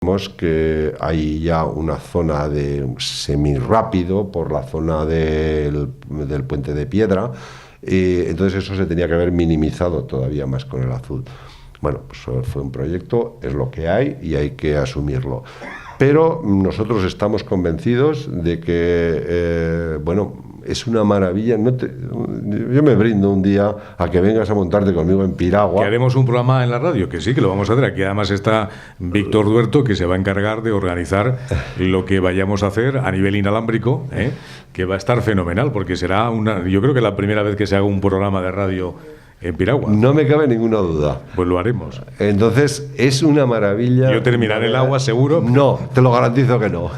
Vemos que hay ya una zona de semirrápido por la zona del Puente de Piedra, entonces eso se tenía que haber minimizado todavía más con el Azud. Bueno, pues fue un proyecto, es lo que hay y hay que asumirlo. Pero nosotros estamos convencidos de que, es una maravilla. Yo me brindo un día a que vengas a montarte conmigo en Piragua. Que haremos un programa en la radio, que sí, que lo vamos a hacer. Aquí además está Víctor Duerto, que se va a encargar de organizar lo que vayamos a hacer a nivel inalámbrico, que va a estar fenomenal, porque será yo creo que la primera vez que se haga un programa de radio en Piragua. No me cabe ninguna duda. Pues lo haremos. Entonces, es una maravilla. ¿Yo terminaré el agua seguro? No, te lo garantizo que no.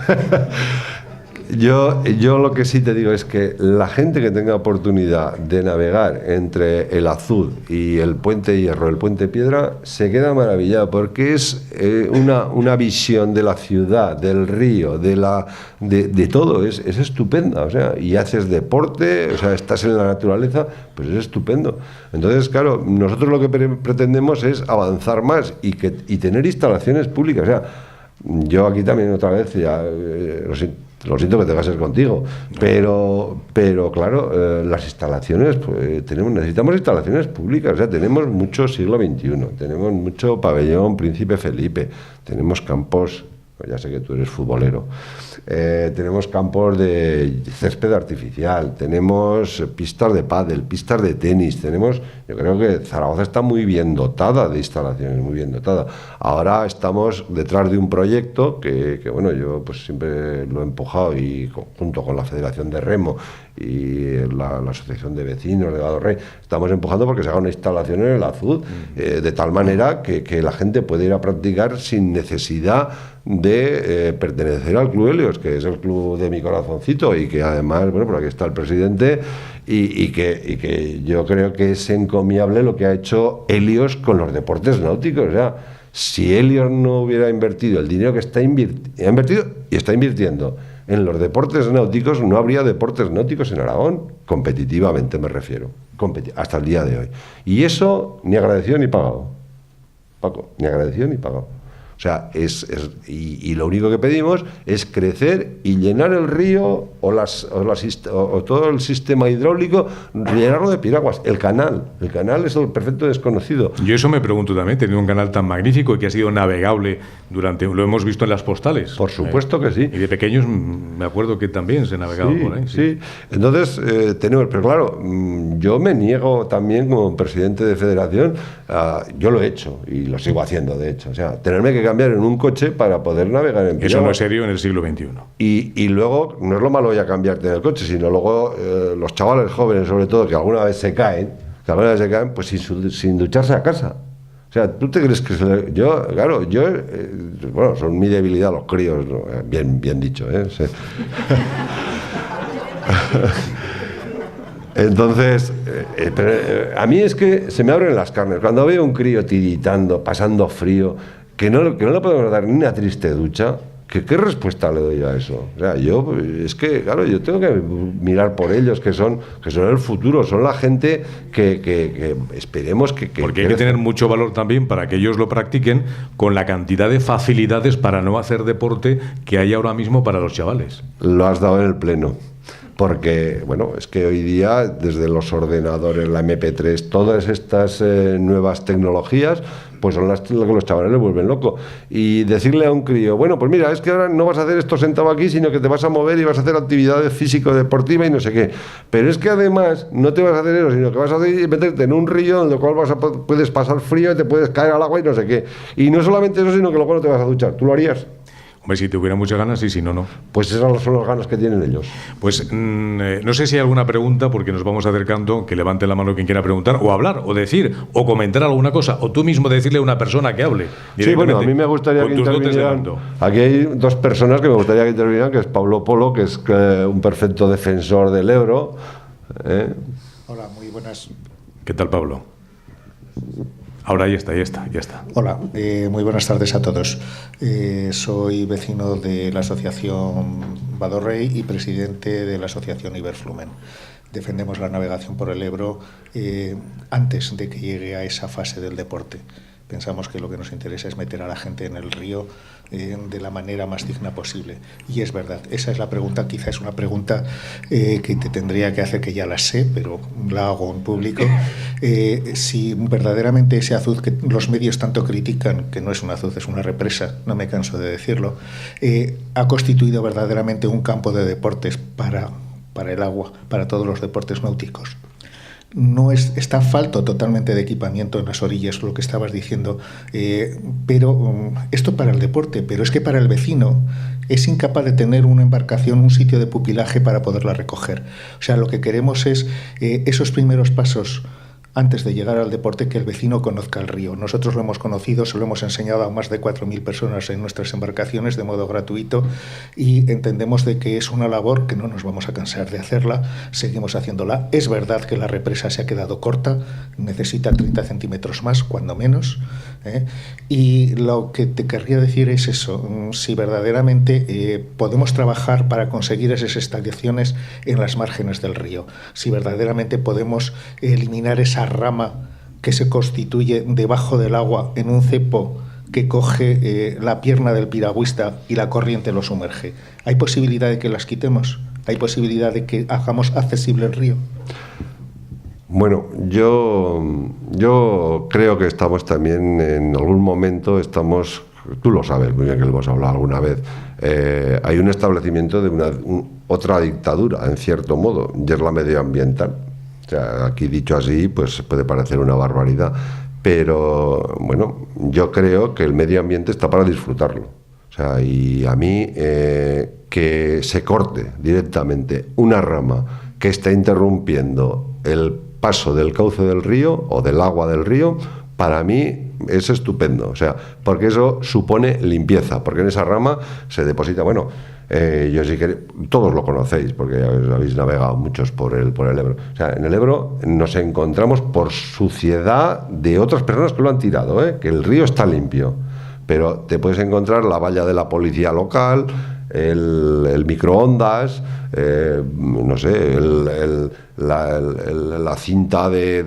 Yo lo que sí te digo es que la gente que tenga oportunidad de navegar entre el Azud y el Puente Hierro, el Puente Piedra, se queda maravillado, porque es una visión de la ciudad, del río, de todo, es estupenda, o sea, y haces deporte, o sea, estás en la naturaleza, pues es estupendo. Entonces, claro, nosotros lo que pretendemos es avanzar más y tener instalaciones públicas. O sea, yo aquí también otra vez, ya lo siento que tenga que ser contigo, pero claro, las instalaciones, pues, necesitamos instalaciones públicas. O sea, tenemos mucho siglo XXI, tenemos mucho pabellón Príncipe Felipe, tenemos campos, ya sé que tú eres futbolero, tenemos campos de césped artificial, tenemos pistas de pádel, pistas de tenis, yo creo que Zaragoza está muy bien dotada de instalaciones, muy bien dotada. Ahora estamos detrás de un proyecto que yo pues siempre lo he empujado, y junto con la Federación de Remo y la Asociación de Vecinos de Vado Rey, estamos empujando porque se haga una instalación en el Azud, de tal manera que la gente pueda ir a practicar sin necesidad de pertenecer al Club Helios, que es el club de mi corazoncito, y que además, por aquí está el presidente, y que yo creo que es encomiable lo que ha hecho Helios con los deportes náuticos. O sea, si Helios no hubiera invertido el dinero que ha invertido y está invirtiendo en los deportes náuticos, no habría deportes náuticos en Aragón, competitivamente me refiero, hasta el día de hoy. Y eso ni agradecido ni pagado, Paco, ni agradecido ni pagado. O sea, y lo único que pedimos es crecer y llenar el río o todo el sistema hidráulico, llenarlo de piraguas. El canal es el perfecto desconocido. Yo eso me pregunto también, teniendo un canal tan magnífico y que ha sido navegable lo hemos visto en las postales. Por supuesto que sí. Y de pequeños me acuerdo que también se navegaba por ahí. Sí. Entonces, pero claro, yo me niego también como presidente de federación, yo lo he hecho y lo sigo haciendo, de hecho. O sea, tenerme que cambiar en un coche para poder navegar en Piragua. Eso no es serio en el siglo XXI. Y luego, no es lo malo ya cambiarte en el coche, sino luego los chavales jóvenes, sobre todo, que alguna vez se caen, pues sin ducharse a casa. O sea, ¿tú te crees que son mi debilidad los críos, ¿no? Bien dicho, ¿eh? Sí. Entonces, a mí es que se me abren las carnes. Cuando veo un crío tiritando, pasando frío, que no le podemos dar ni una triste ducha, ¿qué respuesta le doy a eso? O sea, yo tengo que mirar por ellos, que son el futuro, son la gente que esperemos que porque hay que tener mucho valor también para que ellos lo practiquen, con la cantidad de facilidades para no hacer deporte que hay ahora mismo para los chavales. Lo has dado en el pleno. Porque, es que hoy día, desde los ordenadores, la MP3, todas estas nuevas tecnologías, pues son las que los chavales les vuelven loco. Y decirle a un crío, pues mira, es que ahora no vas a hacer esto sentado aquí, sino que te vas a mover y vas a hacer actividades físico-deportivas y no sé qué. Pero es que además no te vas a hacer eso, sino que vas a meterte en un río en el cual puedes pasar frío, te puedes caer al agua y no sé qué. Y no solamente eso, sino que luego no te vas a duchar. ¿Tú lo harías? Hombre, si tuviera muchas ganas, y si no, no. Pues esas son las ganas que tienen ellos. Pues no sé si hay alguna pregunta, porque nos vamos acercando, que levante la mano quien quiera preguntar, o hablar, o decir, o comentar alguna cosa, o tú mismo decirle a una persona que hable. Sí, a mí me gustaría que intervinieran. Aquí hay dos personas que me gustaría que intervinieran, que es Pablo Polo, que es un perfecto defensor del Ebro. Hola, muy buenas. ¿Qué tal, Pablo? Ahora ya está. Hola, muy buenas tardes a todos. Soy vecino de la Asociación Vado Rey y presidente de la Asociación Iberflumen. Defendemos la navegación por el Ebro antes de que llegue a esa fase del deporte. Pensamos que lo que nos interesa es meter a la gente en el río de la manera más digna posible. Y es verdad, esa es la pregunta, quizá es una pregunta que te tendría que hacer, que ya la sé, pero la hago en público. Si verdaderamente ese azud que los medios tanto critican, que no es un azud, es una represa, no me canso de decirlo, ha constituido verdaderamente un campo de deportes para el agua, para todos los deportes náuticos. No está falto totalmente de equipamiento en las orillas, lo que estabas diciendo, pero esto para el deporte, pero es que para el vecino es incapaz de tener una embarcación, un sitio de pupilaje para poderla recoger. O sea, lo que queremos es esos primeros pasos antes de llegar al deporte, que el vecino conozca el río. Nosotros lo hemos conocido, se lo hemos enseñado a más de 4.000 personas en nuestras embarcaciones de modo gratuito, y entendemos de que es una labor que no nos vamos a cansar de hacerla, seguimos haciéndola. Es verdad que la represa se ha quedado corta, necesita 30 centímetros más, cuando menos, y lo que te querría decir es eso: si verdaderamente podemos trabajar para conseguir esas estaciones en las márgenes del río, si verdaderamente podemos eliminar esa rama que se constituye debajo del agua en un cepo que coge la pierna del piragüista y la corriente lo sumerge. ¿Hay posibilidad de que las quitemos? ¿Hay posibilidad de que hagamos accesible el río? Bueno, yo creo que estamos también, en algún momento estamos, tú lo sabes muy bien, que lo hemos hablado alguna vez, hay un establecimiento de otra dictadura, en cierto modo, y es la medioambiental. O sea, aquí dicho así, pues puede parecer una barbaridad, pero bueno, yo creo que el medio ambiente está para disfrutarlo. O sea, y a mí que se corte directamente una rama que está interrumpiendo el paso del cauce del río o del agua del río, para mí es estupendo. O sea, porque eso supone limpieza, porque en esa rama se deposita, bueno, yo sí que todos lo conocéis porque habéis navegado muchos por el Ebro. O sea, en el Ebro nos encontramos por suciedad de otras personas que lo han tirado, que el río está limpio, pero te puedes encontrar la valla de la policía local, el microondas, no sé, la cinta de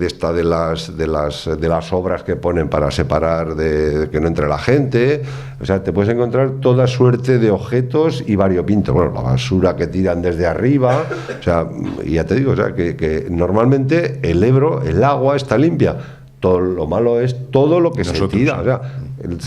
las obras que ponen para separar de que no entre la gente. O sea, te puedes encontrar toda suerte de objetos y variopintos. Bueno, la basura que tiran desde arriba. O sea, y ya te digo, o sea, que normalmente el Ebro, el agua está limpia. Todo lo malo es todo lo que se tira. O sea,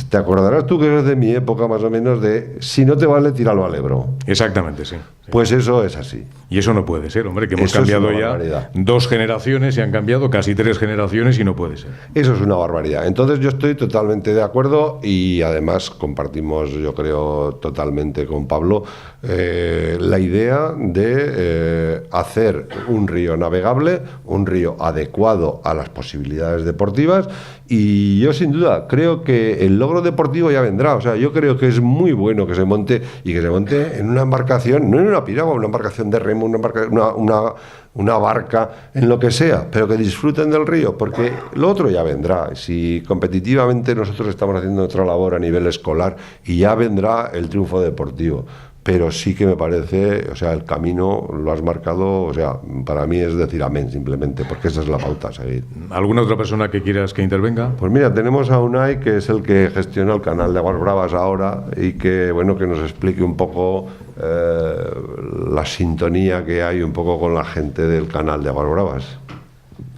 te acordarás tú que eres de mi época más o menos de si no te vale, tíralo al Ebro. Exactamente, sí. Pues eso es así. Y eso no puede ser, hombre, que hemos cambiado ya 2 generaciones y han cambiado casi 3 generaciones y no puede ser. Eso es una barbaridad. Entonces yo estoy totalmente de acuerdo y además compartimos, yo creo, totalmente con Pablo la idea de hacer un río navegable, un río adecuado a las posibilidades deportivas, y yo sin duda creo que el logro deportivo ya vendrá. O sea, yo creo que es muy bueno que se monte, y que se monte en una embarcación, no en una piragua, una embarcación de remo, una barca, en lo que sea, pero que disfruten del río, porque lo otro ya vendrá. Si competitivamente nosotros estamos haciendo nuestra labor a nivel escolar, y ya vendrá el triunfo deportivo. Pero sí que me parece, o sea, el camino lo has marcado, o sea, para mí es decir amén simplemente, porque esa es la pauta a seguir. ¿Alguna otra persona que quieras que intervenga? Pues mira, tenemos a Unai, que es el que gestiona el canal de Aguas Bravas ahora, y que, bueno, que nos explique un poco la sintonía que hay un poco con la gente del canal de Aguas Bravas.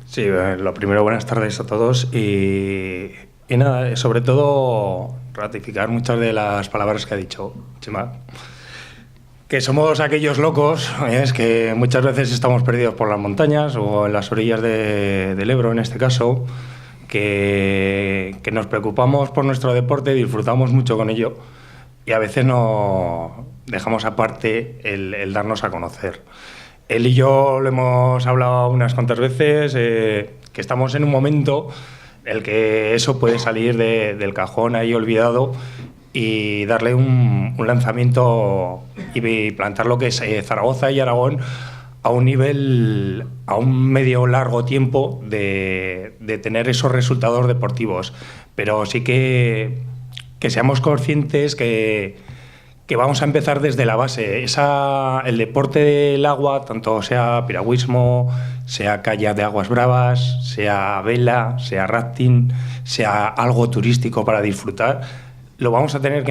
Sí, lo primero, buenas tardes a todos, y nada, sobre todo ratificar muchas de las palabras que ha dicho Chema. Que somos aquellos locos, es que muchas veces estamos perdidos por las montañas o en las orillas del Ebro, en este caso, que nos preocupamos por nuestro deporte, disfrutamos mucho con ello, y a veces no dejamos aparte el darnos a conocer. Él y yo lo hemos hablado unas cuantas veces, que estamos en un momento en el que eso puede salir del cajón ahí olvidado, y darle un lanzamiento y plantar lo que es Zaragoza y Aragón a un nivel, a un medio largo tiempo de tener esos resultados deportivos. Pero sí que seamos conscientes que vamos a empezar desde la base. El deporte del agua, tanto sea piragüismo, sea kayak de aguas bravas, sea vela, sea rafting, sea algo turístico para disfrutar, lo vamos a tener que